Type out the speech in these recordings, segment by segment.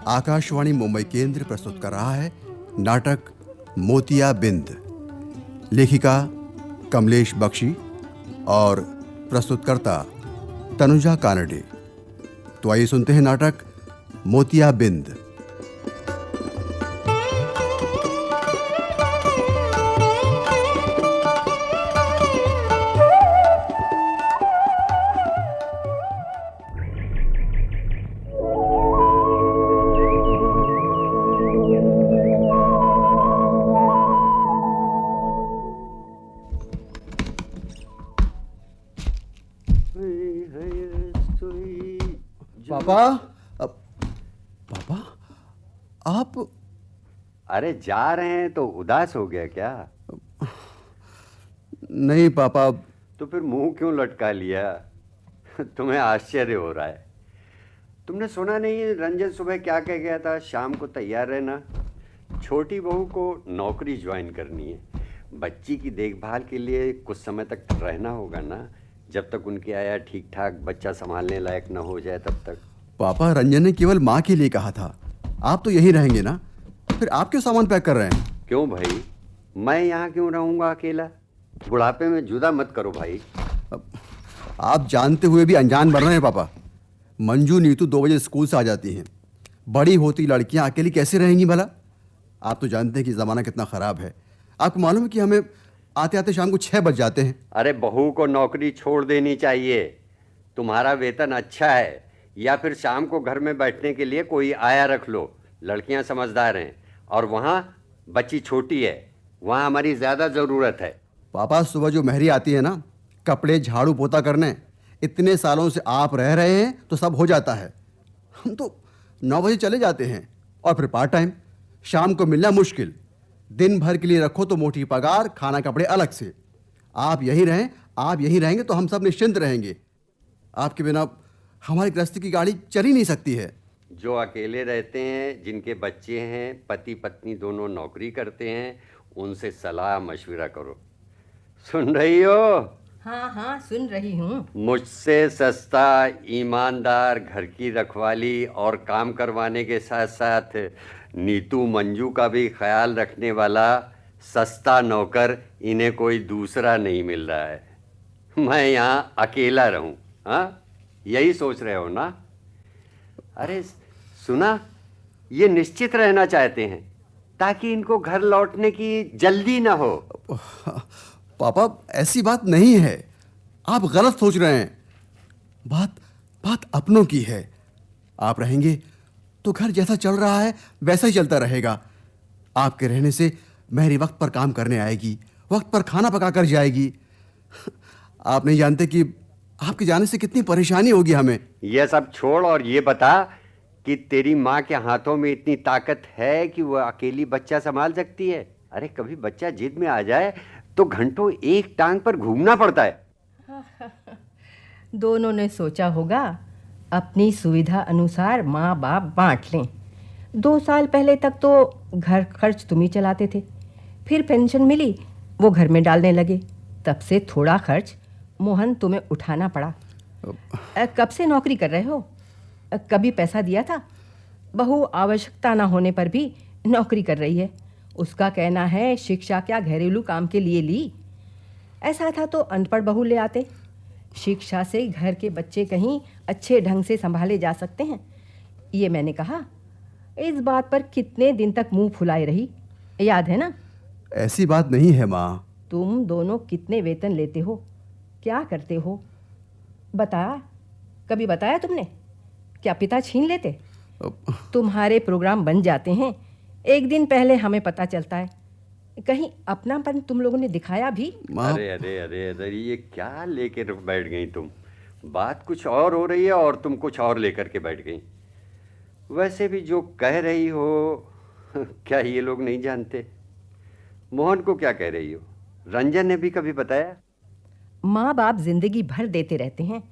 आकाशवाणी मुंबई केंद्र प्रस्तुत कर रहा है नाटक मोतियाबिंद। लेखिका कमलेश बख्शी और प्रस्तुतकर्ता तनुजा कानडे। तो आइए सुनते हैं नाटक मोतियाबिंद। पापा, आप? अरे जा रहे हैं तो उदास हो गया क्या? नहीं पापा। तो फिर मुंह क्यों लटका लिया? तुम्हें आश्चर्य हो रहा है। तुमने सुना नहीं रंजन सुबह क्या कह गया था? शाम को तैयार रहना, छोटी बहू को नौकरी ज्वाइन करनी है। बच्ची की देखभाल के लिए कुछ समय तक रहना होगा ना, जब तक उनकी आया ठीक ठाक बच्चा संभालने लायक न हो जाए तब तक। पापा, रंजन ने केवल माँ के लिए कहा था। आप तो यहीं रहेंगे ना? फिर आप क्यों सामान पैक कर रहे हैं? क्यों भाई, मैं यहाँ क्यों रहूँगा अकेला? बुढ़ापे में जुदा मत करो भाई। आप जानते हुए भी अनजान बन रहे हैं पापा। मंजू नीतू 2 बजे स्कूल से आ जाती हैं। बड़ी होती लड़कियां अकेली कैसे रहेंगी भला? आप तो जानते हैं कि ज़माना कितना ख़राब है। आपको मालूम है कि हमें आते आते शाम को 6 बज जाते हैं। अरे बहू को नौकरी छोड़ देनी चाहिए। तुम्हारा वेतन अच्छा है, या फिर शाम को घर में बैठने के लिए कोई आया रख लो। लड़कियां समझदार हैं और वहाँ बच्ची छोटी है, वहाँ हमारी ज़्यादा ज़रूरत है। पापा, सुबह जो मेहरी आती है ना, कपड़े झाड़ू पोता करने, इतने सालों से आप रह रहे हैं तो सब हो जाता है। हम तो 9 बजे चले जाते हैं और फिर पार्ट टाइम। शाम को मिलना मुश्किल। दिन भर के लिए रखो तो मोटी पगार, खाना कपड़े अलग से। आप यहीं रहें, आप यहीं रहेंगे तो हम सब निश्चिंत रहेंगे। आपके बिना हमारी गृहस्थी की गाड़ी चल ही नहीं सकती है। जो अकेले रहते हैं, जिनके बच्चे हैं, पति पत्नी दोनों नौकरी करते हैं, उनसे सलाह मशविरा करो। सुन रही हो? हाँ हाँ, सुन रही हूँ। मुझसे सस्ता, ईमानदार, घर की रखवाली और काम करवाने के साथ साथ नीतू मंजू का भी ख्याल रखने वाला सस्ता नौकर इन्हें कोई दूसरा नहीं मिल रहा है। मैं यहाँ अकेला रहूँ, हाँ? यही सोच रहे हो ना? अरे सुना, ये निश्चित रहना चाहते हैं ताकि इनको घर लौटने की जल्दी ना हो। पापा, ऐसी बात नहीं है। आप गलत सोच रहे हैं। बात अपनों की है। आप रहेंगे तो घर जैसा चल रहा है वैसा ही चलता रहेगा। आपके रहने से मेहरी वक्त पर काम करने आएगी, वक्त पर खाना पका कर जाएगी। आप नहीं जानते कि आपके जाने से कितनी परेशानी होगी हमें। ये सब छोड़ और ये बता कि तेरी माँ के हाथों में इतनी ताकत है कि वो अकेली बच्चा संभाल सकती है? अरे कभी बच्चा जिद में आ जाए तो घंटों एक टांग पर घूमना पड़ता है। दोनों ने सोचा होगा अपनी सुविधा अनुसार माँ बाप बांट लें। 2 साल पहले तक तो घर खर्च तुम ही चलाते थे, फिर पेंशन मिली, वो घर में डालने लगे। तब से थोड़ा खर्च मोहन तुम्हें उठाना पड़ा। कब से नौकरी कर रहे हो? कभी पैसा दिया था? बहू आवश्यकता ना होने पर भी नौकरी कर रही है। उसका कहना है शिक्षा क्या घरेलू काम के लिए ली। ऐसा था तो अनपढ़ बहू ले आते। शिक्षा से घर के बच्चे कहीं अच्छे ढंग से संभाले जा सकते हैं, ये मैंने कहा। इस बात पर कितने दिन तक मुंह फुलाए रही, याद है ना? ऐसी बात नहीं है माँ। तुम दोनों कितने वेतन लेते हो, क्या करते हो? कभी बताया तुमने? क्या पिता छीन लेते? तुम्हारे प्रोग्राम बन जाते हैं, एक दिन पहले हमें पता चलता है। कहीं अपनापन तुम लोगों ने दिखाया भी? अरे अरे अरे अरे, ये क्या लेके बैठ गई तुम? बात कुछ और हो रही है और तुम कुछ और लेकर के बैठ गई। वैसे भी जो कह रही हो क्या ये लोग नहीं जानते? मोहन को क्या कह रही हो? रंजन ने भी कभी बताया? माँ बाप जिंदगी भर देते रहते हैं,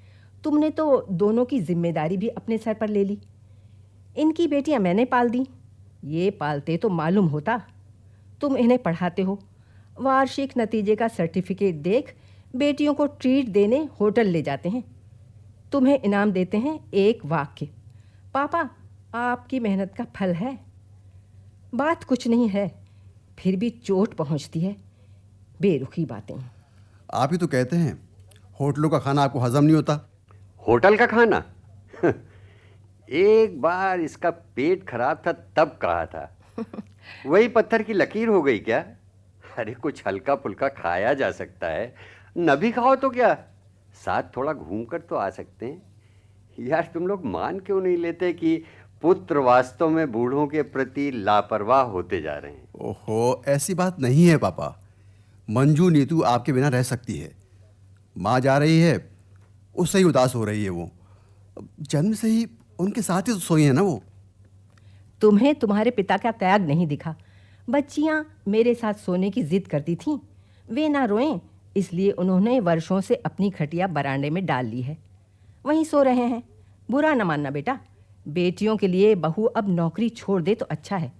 तुमने तो दोनों की जिम्मेदारी भी अपने सर पर ले ली। इनकी बेटियां मैंने पाल दी, ये पालते तो मालूम होता। तुम इन्हें पढ़ाते हो, वार्षिक नतीजे का सर्टिफिकेट देख बेटियों को ट्रीट देने होटल ले जाते हैं। तुम्हें इनाम देते हैं एक वाक्य, पापा आपकी मेहनत का फल है। बात कुछ नहीं है, फिर भी चोट पहुंचती है। बेरुखी बातें। आप ही तो कहते हैं होटलों का खाना आपको हजम नहीं होता। होटल का खाना? एक बार इसका पेट खराब था तब कहा था। वही पत्थर की लकीर हो गई क्या? अरे कुछ हल्का फुल्का खाया जा सकता है, न भी खाओ तो क्या, साथ थोड़ा घूम कर तो आ सकते हैं। यार तुम लोग मान क्यों नहीं लेते कि पुत्र वास्तव में बूढ़ों के प्रति लापरवाह होते जा रहे हैं? ओहो, ऐसी बात नहीं है पापा। मंजू नीतू आपके बिना रह सकती है। माँ जा रही है, उससे ही उदास हो रही है वो। जन्म से ही उनके साथ ही तो सोई है ना वो। तुम्हें तुम्हारे पिता का त्याग नहीं दिखा। बच्चियां मेरे साथ सोने की जिद करती थीं। वे ना रोएं, इसलिए उन्होंने वर्षों से अपनी खटिया बरांडे में डाल ली है, वहीं सो रहे हैं। बुरा न मानना बेटा, बेटियों के लिए बहू अब नौकरी छोड़ दे तो अच्छा है।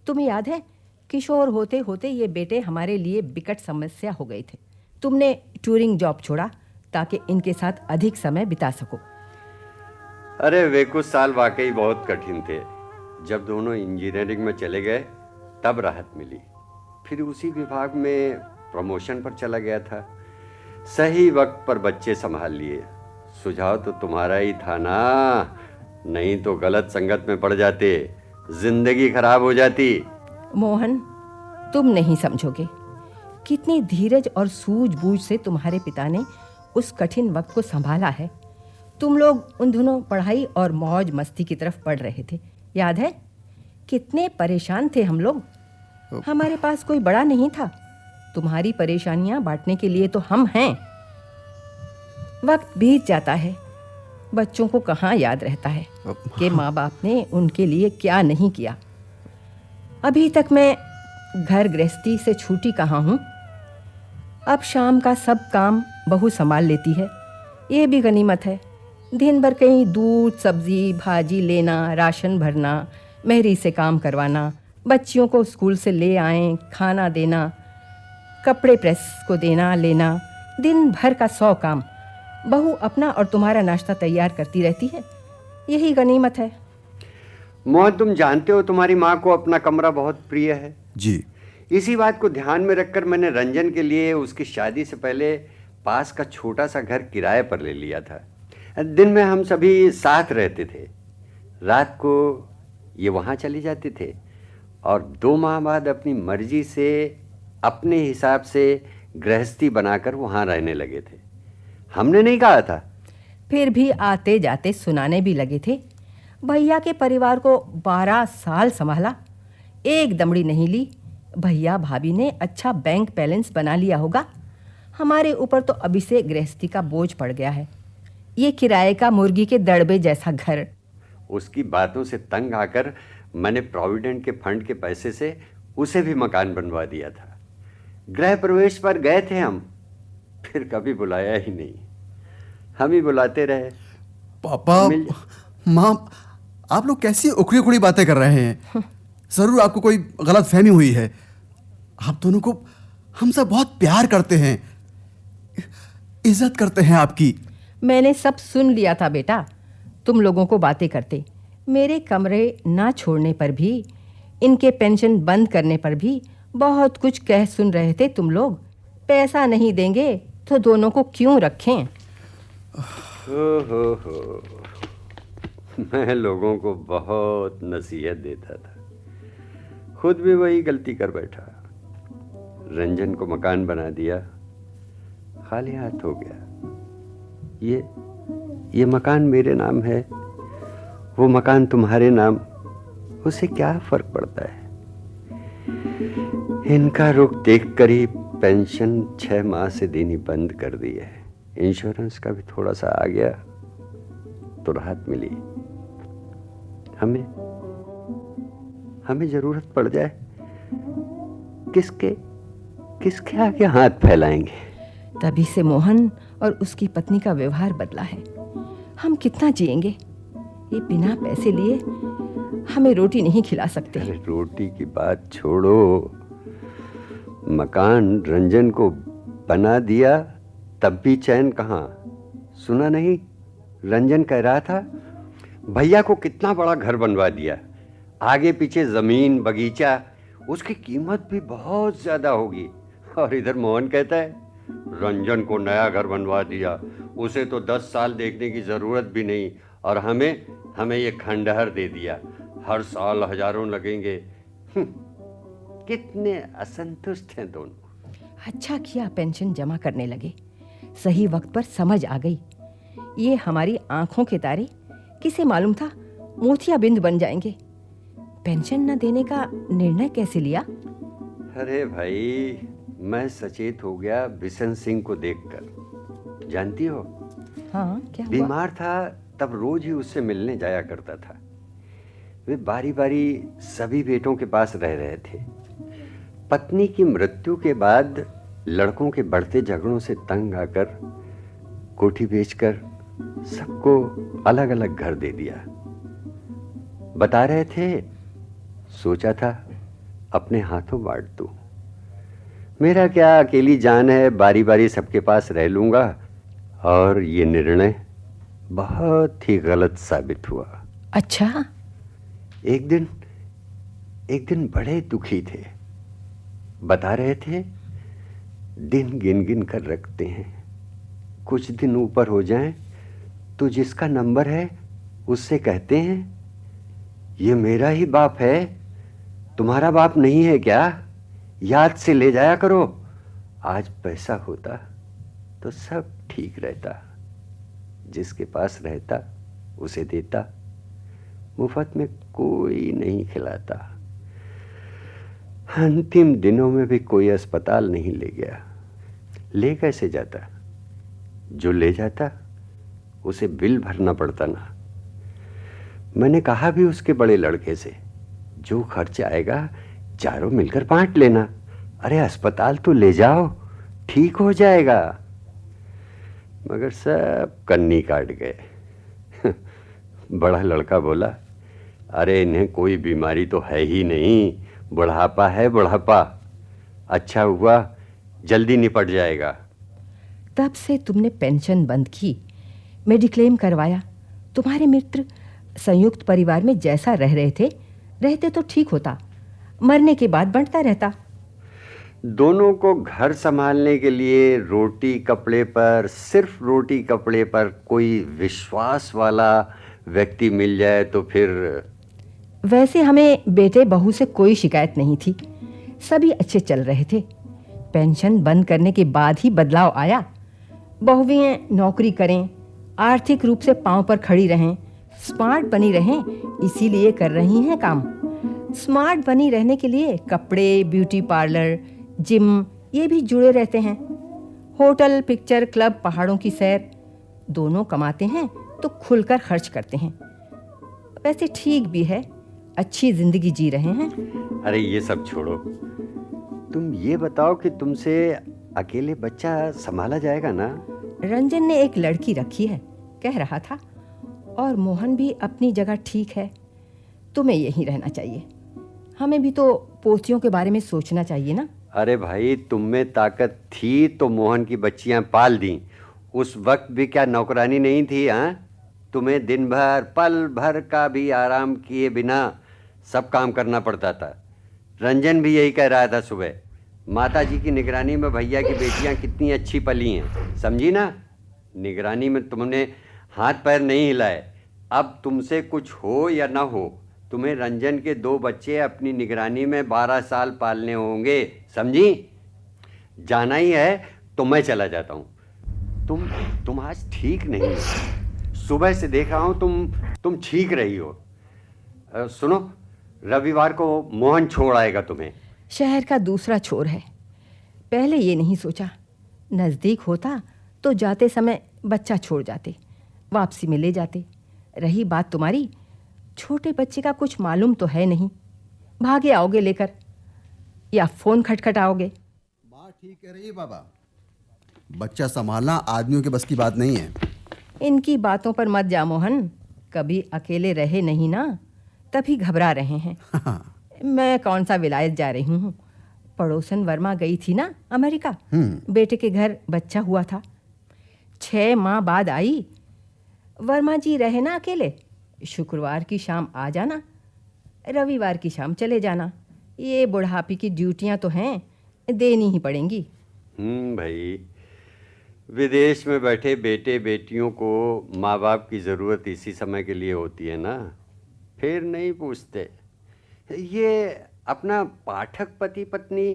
तुम्हें याद है, किशोर होते होते ये बेटे हमारे लिए बिकट समस्या हो गए थे। तुमने टूरिंग जॉब छोड़ा ताकि इनके साथ अधिक समय बिता सको। अरे वे कुछ साल वाकई बहुत कठिन थे। जब दोनों इंजीनियरिंग में चले गए तब राहत मिली। फिर उसी विभाग में प्रमोशन पर चला गया था। सही वक्त पर बच्चे संभाल लिए। सुझाव तो तुम्हारा ही था ना, नहीं तो गलत संगत में पड़ जाते, जिंदगी खराब हो जाती। मोहन, तुम नहीं समझोगे कितनी धीरज और सूझबूझ से तुम्हारे पिता ने उस कठिन वक्त को संभाला है। तुम लोग उन दिनों पढ़ाई और मौज मस्ती की तरफ पढ़ रहे थे, याद है? कितने परेशान थे हम लोग। हमारे पास कोई बड़ा नहीं था। तुम्हारी परेशानियां बांटने के लिए तो हम हैं। वक्त बीत जाता है, बच्चों को कहाँ याद रहता है कि माँ बाप ने उनके लिए क्या नहीं किया। अभी तक मैं घर गृहस्थी से छूटी कहाँ हूँ। अब शाम का सब काम बहू संभाल लेती है, ये भी गनीमत है। दिन भर कहीं दूध सब्जी भाजी लेना, राशन भरना, मेहरी से काम करवाना, बच्चियों को स्कूल से ले आएं, खाना देना, कपड़े प्रेस को देना लेना, दिन भर का 100 काम। बहू अपना और तुम्हारा नाश्ता तैयार करती रहती है, यही गनीमत है। मोहन, तुम जानते हो तुम्हारी माँ को अपना कमरा बहुत प्रिय है। जी। इसी बात को ध्यान में रखकर मैंने रंजन के लिए उसकी शादी से पहले पास का छोटा सा घर किराए पर ले लिया था। दिन में हम सभी साथ रहते थे, रात को ये वहाँ चले जाते थे और 2 माह बाद अपनी मर्जी से अपने हिसाब से गृहस्थी बनाकर वहाँ रहने लगे थे। हमने नहीं कहा था। फिर भी आते जाते सुनाने भी लगे थे। भैया के परिवार को 12 साल संभाला, एक दमड़ी नहीं ली। भैया भाभी ने अच्छा बैंक बैलेंस बना लिया होगा। हमारे ऊपर तो अभी से गृहस्थी का बोझ पड़ गया है। ये किराए का मुर्गी के दड़बे जैसा घर। उसकी बातों से तंग आकर मैंने प्रोविडेंट के फंड के पैसे से उसे भी मकान बनवा दिया था। गृह प्रवेश पर गए थे हम, फिर कभी बुलाया ही नहीं। हम ही बुलाते रहे। पापा, माँ, आप लोग कैसी उखड़ी उखड़ी बातें कर रहे हैं? जरूर आपको कोई गलत फहमी हुई है। आप दोनों को हम सब बहुत प्यार करते हैं, इज्जत करते हैं आपकी। मैंने सब सुन लिया था बेटा, तुम लोगों को बातें करते। मेरे कमरे ना छोड़ने पर भी, इनके पेंशन बंद करने पर भी बहुत कुछ कह सुन रहे थे तुम लोग। पैसा नहीं देंगे तो दोनों को क्यों रखें? हो। मैं लोगों को बहुत नसीहत देता था, खुद भी वही गलती कर बैठा। रंजन को मकान बना दिया, खाली हाथ हो गया। ये मकान मेरे नाम है, वो मकान तुम्हारे नाम, उससे क्या फर्क पड़ता है? इनका रुख देखकर ही पेंशन 6 माह से देनी बंद कर दी है। इंश्योरेंस का भी थोड़ा सा आ गया तो राहत मिली। हमें जरूरत पड़ जाए, किसके आगे हाथ फैलाएंगे? तभी से मोहन और उसकी पत्नी का व्यवहार बदला है। हम कितना जिएंगे? ये बिना पैसे लिए हमें रोटी नहीं खिला सकते। अरे रोटी की बात छोड़ो, मकान रंजन को बना दिया तब भी चैन कहाँ? सुना नहीं, रंजन कह रहा था भैया को कितना बड़ा घर बनवा दिया, आगे पीछे जमीन बगीचा, उसकी कीमत भी बहुत ज्यादा होगी। और इधर मोहन कहता है रंजन को नया घर बनवा दिया, उसे तो 10 साल देखने की जरूरत भी नहीं, और हमें ये खंडहर दे दिया, हर साल हजारों लगेंगे। कितने असंतुष्ट हैं दोनों। अच्छा किया पेंशन जमा करने लगे, सही वक्त पर समझ आ गई। ये हमारी आंखों के तारे, किसे मालूम था मोतियाबिंद बन जाएंगे। पेंशन न देने का निर्णय कैसे लिया? अरे भाई, मैं सचेत हो गया बिशन सिंह को देखकर। जानती हो, हाँ, क्या हुआ? बीमार था तब रोज ही उससे मिलने जाया करता था। वे बारी बारी सभी बेटों के पास रह रहे थे। पत्नी की मृत्यु के बाद लड़कों के बढ़ते झगड़ों से तंग आकर कोठी बेचकर सबको अलग अलग घर दे दिया। बता रहे थे, सोचा था अपने हाथों बांट दूं। मेरा क्या अकेली जान है, बारी बारी सबके पास रह लूंगा। और ये निर्णय बहुत ही गलत साबित हुआ। अच्छा? एक दिन बड़े दुखी थे। बता रहे थे दिन गिन गिन कर रखते हैं, कुछ दिन ऊपर हो जाएं तो जिसका नंबर है उससे कहते हैं ये मेरा ही बाप है, तुम्हारा बाप नहीं है क्या? याद से ले जाया करो। आज पैसा होता तो सब ठीक रहता, जिसके पास रहता उसे देता, मुफ्त में कोई नहीं खिलाता। अंतिम दिनों में भी कोई अस्पताल नहीं ले गया। ले कैसे जाता? जो ले जाता उसे बिल भरना पड़ता ना। मैंने कहा भी उसके बड़े लड़के से, जो खर्च आएगा चारों मिलकर बांट लेना। अरे अस्पताल तो ले जाओ, ठीक हो जाएगा। मगर सब कन्नी काट गए। बड़ा लड़का बोला, अरे इन्हें कोई बीमारी तो है ही नहीं, बुढ़ापा है बुढ़ापा। अच्छा हुआ, जल्दी निपट जाएगा। तब से तुमने पेंशन बंद की, मेडिक्लेम करवाया। तुम्हारे मित्र संयुक्त परिवार में जैसा रह रहे थे, रहते तो ठीक होता, मरने के बाद बंटता रहता। दोनों को घर संभालने के लिए रोटी कपड़े पर, सिर्फ रोटी कपड़े पर कोई विश्वास वाला व्यक्ति मिल जाए तो फिर। वैसे हमें बेटे बहू से कोई शिकायत नहीं थी, सभी अच्छे चल रहे थे। पेंशन बंद करने के बाद ही बदलाव आया। बहुएं नौकरी करें, आर्थिक रूप से पांव पर खड़ी रहें, स्मार्ट बनी रहें, इसीलिए कर रही हैं काम। स्मार्ट बनी रहने के लिए कपड़े, ब्यूटी पार्लर, जिम, ये भी जुड़े रहते हैं। होटल, पिक्चर क्लब, पहाड़ों की सैर, दोनों कमाते हैं तो खुलकर खर्च करते हैं। वैसे ठीक भी है, अच्छी जिंदगी जी रहे हैं। अरे ये सब छोड़ो, तुम ये बताओ कि तुमसे अकेले बच्चा संभाला जाएगा ना? रंजन ने एक लड़की रखी है, कह रहा था, और मोहन भी अपनी जगह ठीक है। तुम्हें यहीं रहना चाहिए, हमें भी तो पोतियों के बारे में सोचना चाहिए ना। अरे भाई, तुम में ताकत थी तो मोहन की बच्चियां पाल दी। उस वक्त भी क्या नौकरानी नहीं थी? हाँ, तुम्हें दिन भर पल भर का भी आराम किए बिना सब काम करना पड़ता था। रंजन भी यही कह रहा था सुबह, माता जी की निगरानी में भैया की बेटियां कितनी अच्छी पली हैं, समझी ना? निगरानी में तुमने हाथ पैर नहीं हिलाए। अब तुमसे कुछ हो या ना हो, तुम्हें रंजन के 2 बच्चे अपनी निगरानी में 12 साल पालने होंगे, समझी? जाना ही है तो मैं चला जाता हूँ। तुम आज ठीक नहीं हो। सुबह से देख रहा हूँ तुम ठीक रही हो। सुनो, रविवार को मोहन छोड़ आएगा तुम्हें। शहर का दूसरा छोर है। पहले ये नहीं सोचा, नज़दीक होता तो जाते समय बच्चा छोड़ जाते, वापसी में ले जाते। रही बात तुम्हारी, छोटे बच्चे का कुछ मालूम तो है नहीं, भागे आओगे लेकर या फ़ोन खटखटाओगे। बात ठीक कह रही है बाबा, बच्चा संभालना आदमियों के बस की बात नहीं है। इनकी बातों पर मत जा मोहन, कभी अकेले रहे नहीं ना, तभी घबरा रहे हैं। मैं कौन सा विलायत जा रही हूँ, पड़ोसन वर्मा गई थी ना अमेरिका, बेटे के घर बच्चा हुआ था, 6 माह बाद आई। वर्मा जी रहे ना अकेले, शुक्रवार की शाम आ जाना, रविवार की शाम चले जाना। ये बुढ़ापे की ड्यूटियां तो हैं, देनी ही पड़ेंगी। भाई, विदेश में बैठे बेटे बेटियों को माँ बाप की ज़रूरत इसी समय के लिए होती है ना, फिर नहीं पूछते। ये अपना पाठक पति पत्नी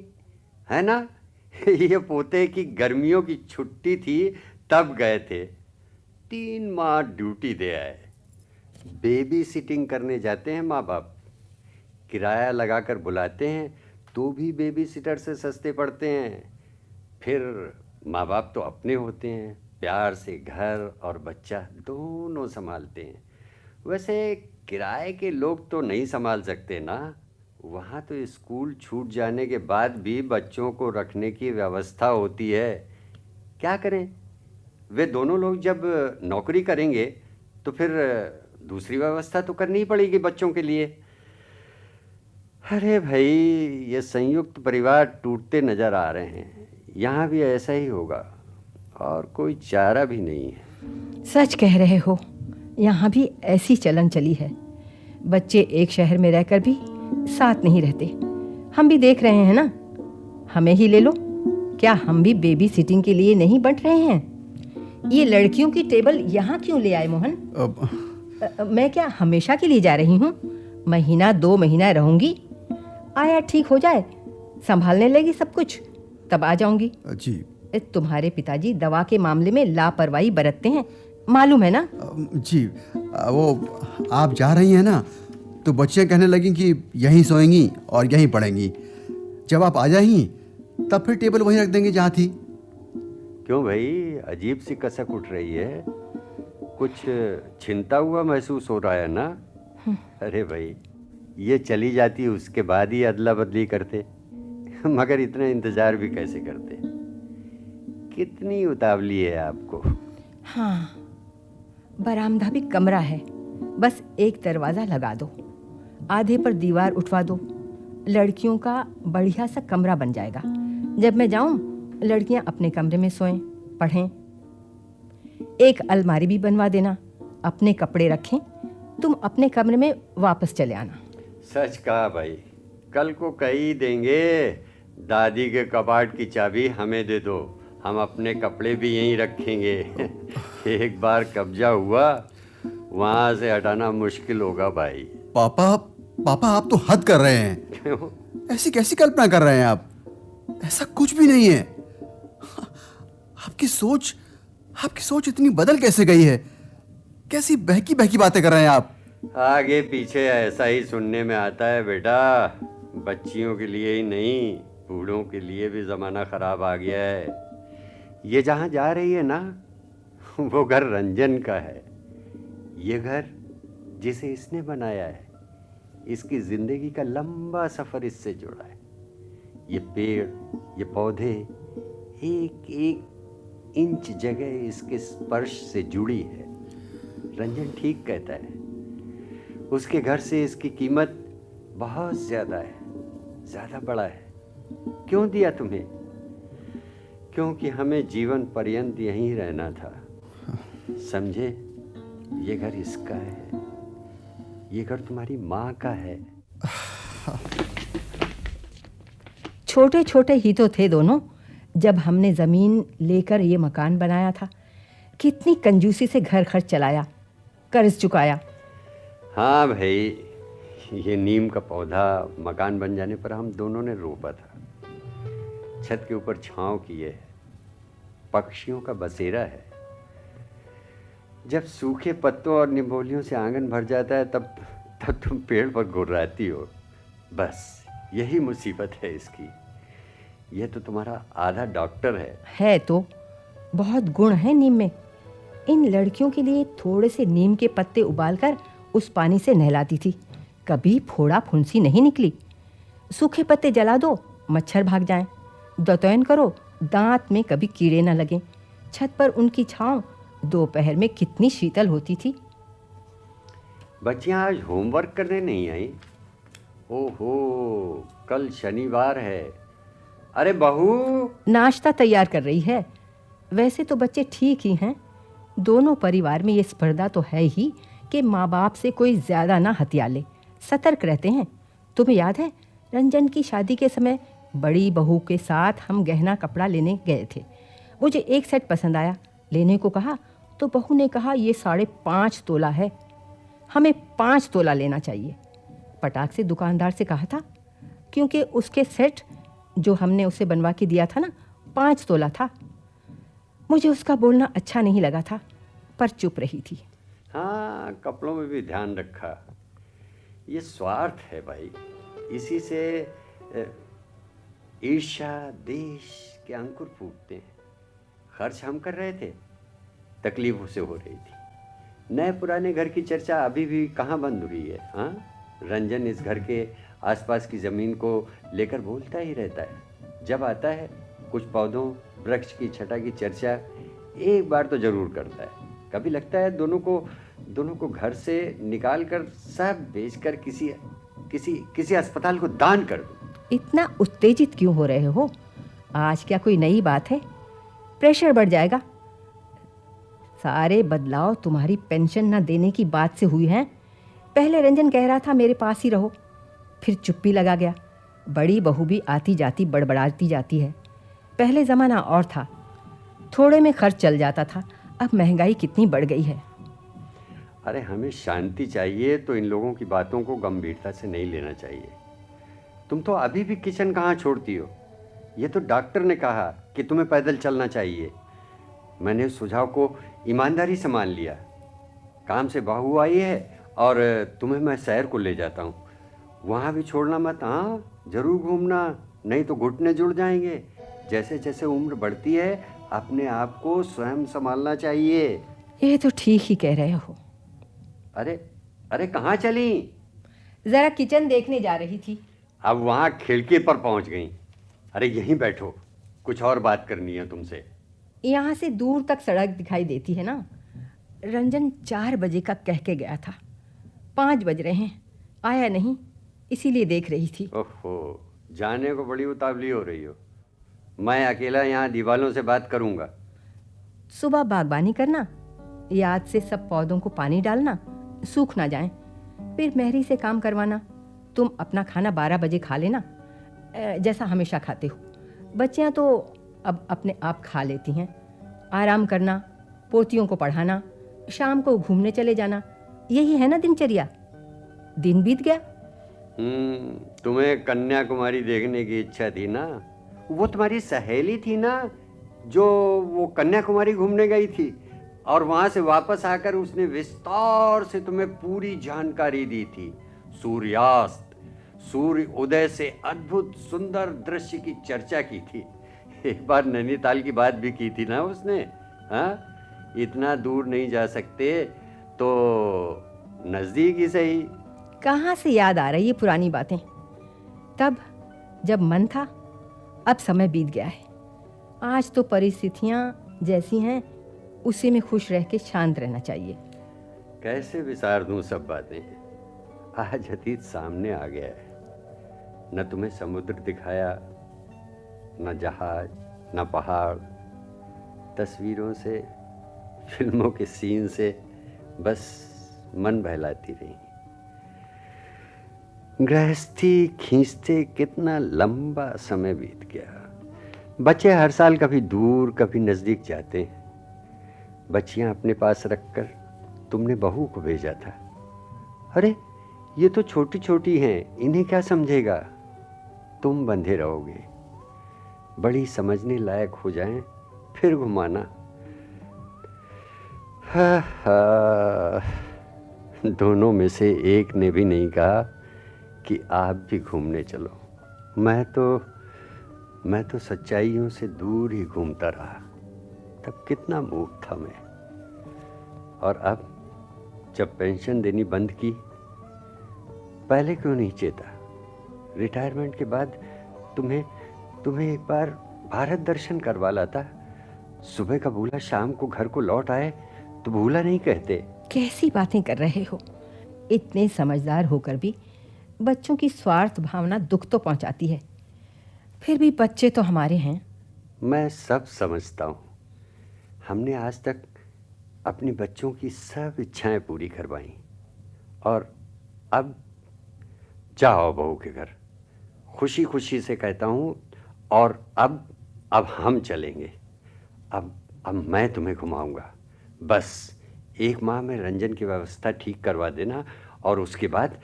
है ना, ये पोते की गर्मियों की छुट्टी थी तब गए थे, 3 माह ड्यूटी दे आए। बेबी सिटिंग करने जाते हैं माँ बाप, किराया लगाकर बुलाते हैं तो भी बेबी सिटर से सस्ते पड़ते हैं। फिर माँ बाप तो अपने होते हैं, प्यार से घर और बच्चा दोनों संभालते हैं। वैसे किराए के लोग तो नहीं संभाल सकते ना, वहाँ तो स्कूल छूट जाने के बाद भी बच्चों को रखने की व्यवस्था होती है। क्या करें, वे दोनों लोग जब नौकरी करेंगे तो फिर दूसरी व्यवस्था तो करनी ही पड़ेगी बच्चों के लिए। अरे भाई, ये संयुक्त परिवार टूटते नज़र आ रहे हैं, यहाँ भी ऐसा ही होगा और कोई चारा भी नहीं है। सच कह रहे हो, यहाँ भी ऐसी चलन चली है। बच्चे एक शहर में रहकर भी साथ नहीं रहते। हम भी देख रहे हैं ना, हमें ही ले लो, क्या हम भी बेबी सिटिंग के लिए नहीं बंट रहे हैं? ये लड़कियों की टेबल यहाँ क्यों ले आए मोहन? मैं क्या हमेशा के लिए जा रही हूँ? महीना 2 महीना रहूंगी, आया ठीक हो जाए, संभालने लगी सब कुछ, तब आ जाऊंगी। जी। तुम्हारे पिताजी दवा के मामले में लापरवाही बरतते हैं, मालूम है ना? जी, वो आप जा रही हैं ना, तो बच्चे कहने लगी कि यहीं सोएंगी और यहीं पढ़ेंगी। जब आप आ जाएंगी तब फिर टेबल वहीं रख देंगे जहाँ थी। क्यों भाई, अजीब सी कसक उठ रही है, कुछ छिनता हुआ महसूस हो रहा है ना? अरे भाई, ये चली जाती उसके बाद ही अदला बदली करते, मगर इतना इंतजार भी कैसे करते? कितनी उतावली है आपको। हाँ, बरामदा भी कमरा है, बस एक दरवाज़ा लगा दो, आधे पर दीवार उठवा दो, लड़कियों का बढ़िया सा कमरा बन जाएगा। जब मैं जाऊं, लड़कियां अपने कमरे में सोएं, पढ़ें। एक अलमारी भी बनवा देना, अपने कपड़े रखें, तुम अपने कमरे में वापस चले आना। सच कहा भाई, कल को कह ही देंगे दादी के कबाड़ की चाबी हमें दे दो, हम अपने कपड़े भी यहीं रखेंगे। एक बार कब्जा हुआ, वहाँ से हटाना मुश्किल होगा भाई। पापा आप तो हद कर रहे हैं। क्यों? ऐसी कैसी कल्पना कर रहे हैं आप? ऐसा कुछ भी नहीं है। आपकी सोच इतनी बदल कैसे गई है? कैसी बहकी बहकी बातें कर रहे हैं आप? आगे पीछे ऐसा ही सुनने में आता है बेटा। बच्चियों के लिए ही नहीं, बूढ़ों के लिए भी ज़माना ख़राब आ गया है। ये जहाँ जा रही है ना, वो घर रंजन का है। ये घर जिसे इसने बनाया है, इसकी ज़िंदगी का लंबा सफ़र इससे जुड़ा है। ये पेड़, ये पौधे, एक एक इंच जगह इसके स्पर्श से जुड़ी है। रंजन ठीक कहता है, उसके घर से इसकी कीमत बहुत ज़्यादा है, ज़्यादा बड़ा है। क्यों दिया तुम्हें? क्योंकि हमें जीवन पर्यंत यहीं रहना था, समझे? ये घर इसका है, ये घर तुम्हारी माँ का है। छोटे छोटे ही तो थे दोनों जब हमने ज़मीन लेकर ये मकान बनाया था। कितनी कंजूसी से घर खर्च चलाया, कर्ज चुकाया। हाँ भाई, ये नीम का पौधा मकान बन जाने पर हम दोनों ने रोपा था। छत के ऊपर छांव किए है, पक्षियों का बसेरा है। जब सूखे पत्तों और निम्बोलियों से आंगन भर जाता है तब तुम पेड़ पर गुर्राती हो। बस यही मुसीबत है इसकी। ये तो तुम्हारा आधा डॉक्टर है तो बहुत गुण है नीम में। इन लड़कियों के लिए थोड़े से नीम के पत्ते उबालकर उस पानी से नहलाती थी, कभी फोड़ा फुंसी नहीं निकली। सूखे पत्ते जला दो, मच्छर भाग जाएं। दतौन करो, दांत में कभी कीड़े न लगें। छत पर उनकी छांव दोपहर में कितनी शीतल होती थी। बच्चियां आज होमवर्क करने नहीं आई? ओहो, कल शनिवार है। अरे बहू, नाश्ता तैयार कर रही है। वैसे तो बच्चे ठीक ही हैं, दोनों परिवार में ये स्पर्धा तो है ही कि माँ बाप से कोई ज़्यादा ना हथिया ले, सतर्क रहते हैं। तुम्हें याद है रंजन की शादी के समय बड़ी बहू के साथ हम गहना कपड़ा लेने गए थे। मुझे एक सेट पसंद आया, लेने को कहा तो बहू ने कहा ये 5.5 तोला है, हमें 5 तोला लेना चाहिए। पटाख से दुकानदार से कहा था, क्योंकि उसके सेट जो हमने उसे बनवा के दिया था ना 5 तोला था। मुझे उसका बोलना अच्छा नहीं लगा था, पर चुप रही थी। हाँ, कपड़ों में भी ध्यान रखा। ये स्वार्थ है भाई, इसी से ईर्ष्या देश के अंकुर फूटते हैं। खर्च हम कर रहे थे, तकलीफ उसे हो रही थी। नए पुराने घर की चर्चा अभी भी कहाँ बंद हुई है। हाँ, रंजन इस घर के आसपास की ज़मीन को लेकर बोलता ही रहता है। जब आता है कुछ पौधों वृक्ष की छटा की चर्चा एक बार तो ज़रूर करता है। कभी लगता है दोनों को घर से निकाल कर सब बेचकर किसी अस्पताल को दान कर दो। इतना उत्तेजित क्यों हो रहे हो? आज क्या कोई नई बात है? प्रेशर बढ़ जाएगा। सारे बदलाव तुम्हारी पेंशन न देने की बात से हुई हैं। पहले रंजन कह रहा था मेरे पास ही रहो, फिर चुप्पी लगा गया। बड़ी बहू भी आती जाती बड़बड़ाती जाती है। पहले ज़माना और था, थोड़े में खर्च चल जाता था। अब महंगाई कितनी बढ़ गई है। अरे हमें शांति चाहिए तो इन लोगों की बातों को गंभीरता से नहीं लेना चाहिए। तुम तो अभी भी किचन कहाँ छोड़ती हो? ये तो डॉक्टर ने कहा कि तुम्हें पैदल चलना चाहिए। मैंने उस सुझाव को ईमानदारी से मान लिया। काम से बहू आई है और तुम्हें मैं शहर को ले जाता हूँ, वहाँ भी छोड़ना मत। हाँ, ज़रूर घूमना, नहीं तो घुटने जुड़ जाएंगे। जैसे जैसे उम्र बढ़ती है अपने आप को स्वयं संभालना चाहिए। ये तो ठीक ही कह रहे हो। अरे कहाँ चली? ज़रा किचन देखने जा रही थी। अब वहाँ खिड़की पर पहुँच गई। अरे यहीं बैठो, कुछ और बात करनी है तुमसे। यहाँ से दूर तक सड़क दिखाई देती है ना। रंजन 4 बजे का कह के गया था, 5 बज रहे हैं, आया नहीं, इसीलिए देख रही थी। ओहो, जाने को बड़ी उतावली हो रही हो। मैं अकेला यहाँ दीवालों से बात करूँगा। सुबह बागबानी करना, याद से सब पौधों को पानी डालना, सूख ना जाएं। फिर मेहरी से काम करवाना। तुम अपना खाना 12 बजे खा लेना, जैसा हमेशा खाते हो। बच्चियाँ तो अब अपने आप खा लेती हैं। आराम करना, पोतियों को पढ़ाना, शाम को घूमने चले जाना, यही है ना दिनचर्या। दिन बीत गया। तुम्हें कन्याकुमारी देखने की इच्छा थी ना? वो तुम्हारी सहेली थी ना जो वो कन्याकुमारी घूमने गई थी, और वहाँ से वापस आकर उसने विस्तार से तुम्हें पूरी जानकारी दी थी। सूर्यास्त, सूर्य उदय से अद्भुत सुंदर दृश्य की चर्चा की थी। एक बार नैनीताल की बात भी की थी ना उसने। हाँ, इतना दूर नहीं जा सकते तो नज़दीक ही सही। कहाँ से याद आ रही है पुरानी बातें? तब जब मन था, अब समय बीत गया है। आज तो परिस्थितियाँ जैसी हैं उसी में खुश रह के शांत रहना चाहिए। कैसे विसार दूं सब बातें? आज अतीत सामने आ गया है। न तुम्हें समुद्र दिखाया, न जहाज, न पहाड़। तस्वीरों से, फिल्मों के सीन से बस मन बहलाती रही। गृहस्थी खींचते कितना लंबा समय बीत गया। बच्चे हर साल कभी दूर कभी नज़दीक जाते हैं। बच्चियां अपने पास रखकर तुमने बहू को भेजा था। अरे ये तो छोटी छोटी हैं, इन्हें क्या समझेगा? तुम बंधे रहोगे, बड़ी समझने लायक हो जाएं फिर घुमाना। दोनों में से एक ने भी नहीं कहा कि आप भी घूमने चलो। मैं तो सच्चाइयों से दूर ही घूमता रहा। तब कितना मूर्ख था मैं। और अब जब पेंशन देनी बंद की, पहले क्यों नहीं चेता? रिटायरमेंट के बाद तुम्हें एक बार भारत दर्शन करवा लाता। सुबह का भूला शाम को घर को लौट आए तो भूला नहीं कहते। कैसी बातें कर रहे हो? इतने समझदार होकर भी बच्चों की स्वार्थ भावना दुख तो पहुंचाती है। फिर भी बच्चे तो हमारे हैं। मैं सब समझता हूँ। हमने आज तक अपने बच्चों की सब इच्छाएं पूरी करवाई, और अब जाओ बहू के घर, खुशी खुशी से कहता हूँ। और अब हम चलेंगे। अब मैं तुम्हें घुमाऊंगा। बस 1 माह में रंजन की व्यवस्था ठीक करवा देना, और उसके बाद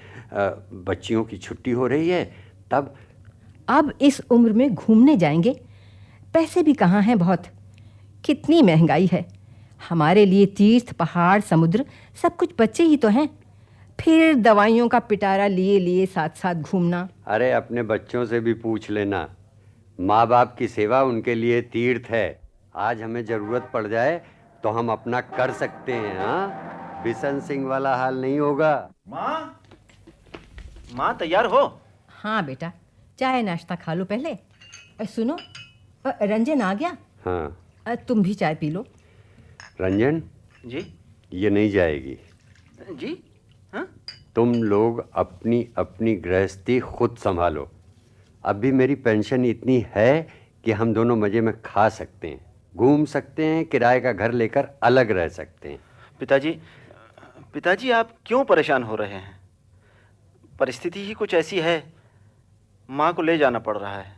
बच्चियों की छुट्टी हो रही है तब। अब इस उम्र में घूमने जाएंगे? पैसे भी कहाँ हैं बहुत, कितनी महंगाई है। हमारे लिए तीर्थ, पहाड़, समुद्र सब कुछ बच्चे ही तो हैं। फिर दवाइयों का पिटारा लिए लिए साथ साथ घूमना। अरे अपने बच्चों से भी पूछ लेना, माँ बाप की सेवा उनके लिए तीर्थ है। आज हमें जरूरत पड़ जाए तो हम अपना कर सकते हैं। हाँ, बिशन सिंह वाला हाल नहीं होगा। माँ तैयार हो? हाँ बेटा, चाय नाश्ता खा लो पहले। सुनो, रंजन आ गया? हाँ। तुम भी चाय पी लो। रंजन जी। ये नहीं जाएगी जी? हाँ? तुम लोग अपनी अपनी गृहस्थी खुद संभालो। अभी मेरी पेंशन इतनी है कि हम दोनों मजे में खा सकते हैं, घूम सकते हैं, किराए का घर लेकर अलग रह सकते हैं। पिताजी आप क्यों परेशान हो रहे हैं? परिस्थिति ही कुछ ऐसी है, माँ को ले जाना पड़ रहा है।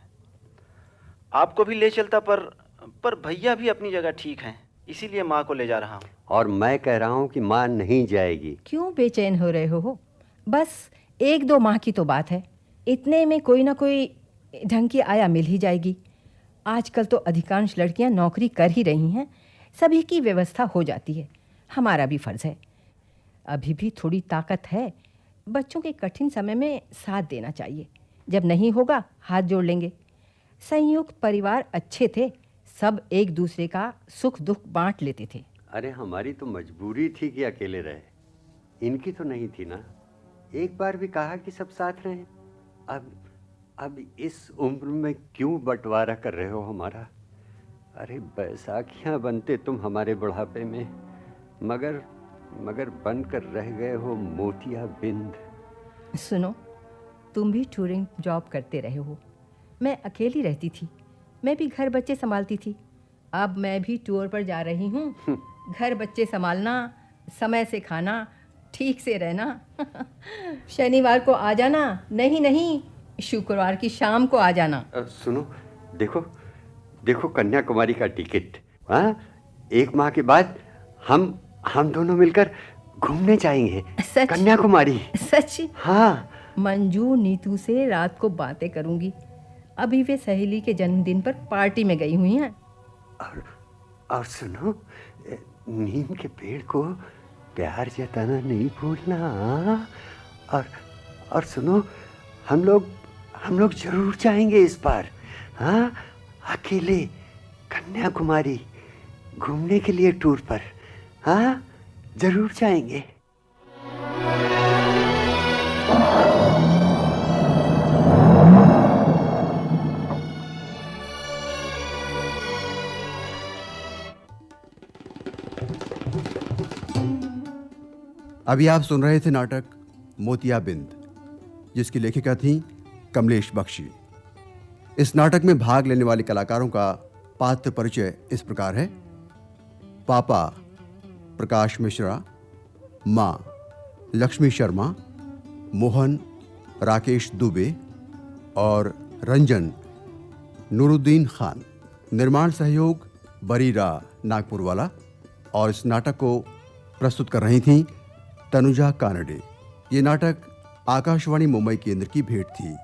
आपको भी ले चलता, पर भैया भी अपनी जगह ठीक हैं, इसीलिए माँ को ले जा रहा हूँ। और मैं कह रहा हूँ कि माँ नहीं जाएगी। क्यों बेचैन हो रहे हो? बस 1-2 माह की तो बात है, इतने में कोई ना कोई ढंग की आया मिल ही जाएगी। आजकल तो अधिकांश लड़कियां नौकरी कर ही रही हैं, सभी की व्यवस्था हो जाती है। हमारा भी फर्ज है, अभी भी थोड़ी ताकत है, बच्चों के कठिन समय में साथ देना चाहिए। जब नहीं होगा हाथ जोड़ लेंगे। संयुक्त परिवार अच्छे थे, सब एक दूसरे का सुख दुख बांट लेते थे। अरे हमारी तो मजबूरी थी कि अकेले रहे, इनकी तो नहीं थी ना। एक बार भी कहा कि सब साथ रहें। अब इस उम्र में क्यों बंटवारा कर रहे हो हमारा? अरे बैसाखियां बनते तुम हमारे बुढ़ापे में, मगर बनकर रह गए हो मोतिया बिंद। सुनो, तुम भी टूरिंग जॉब करते रहे हो, मैं अकेली रहती थी, मैं भी घर बच्चे संभालती थी। अब मैं भी टूर पर जा रही हूँ। घर बच्चे संभालना, समय से खाना, ठीक से रहना। शनिवार को आ जाना, नहीं शुक्रवार की शाम को आ जाना। सुनो, देखो कन्याकुमारी का टिकट। हाँ, 1 माह के बाद हम दोनों मिलकर घूमने जाएंगे। सच? कन्याकुमारी? सच? हाँ। मंजू नीतू से रात को बातें करूंगी। अभी वे सहेली के जन्मदिन पर पार्टी में गई हुई हैं। और सुनो, नीम के पेड़ को प्यार जताना नहीं भूलना। और सुनो, हम लोग जरूर जाएंगे इस बार। हाँ, अकेले कन्याकुमारी घूमने के लिए टूर पर। हाँ, जरूर जाएंगे। अभी आप सुन रहे थे नाटक मोतियाबिंद, जिसकी लेखिका थीं कमलेश बख्शी। इस नाटक में भाग लेने वाले कलाकारों का पात्र परिचय इस प्रकार है। पापा प्रकाश मिश्रा, माँ लक्ष्मी शर्मा, मोहन राकेश दुबे और रंजन नूरुद्दीन खान। निर्माण सहयोग बरीरा नागपुर वाला। और इस नाटक को प्रस्तुत कर रही थीं तनुजा कानडे। ये नाटक आकाशवाणी मुंबई केंद्र की भेंट थी।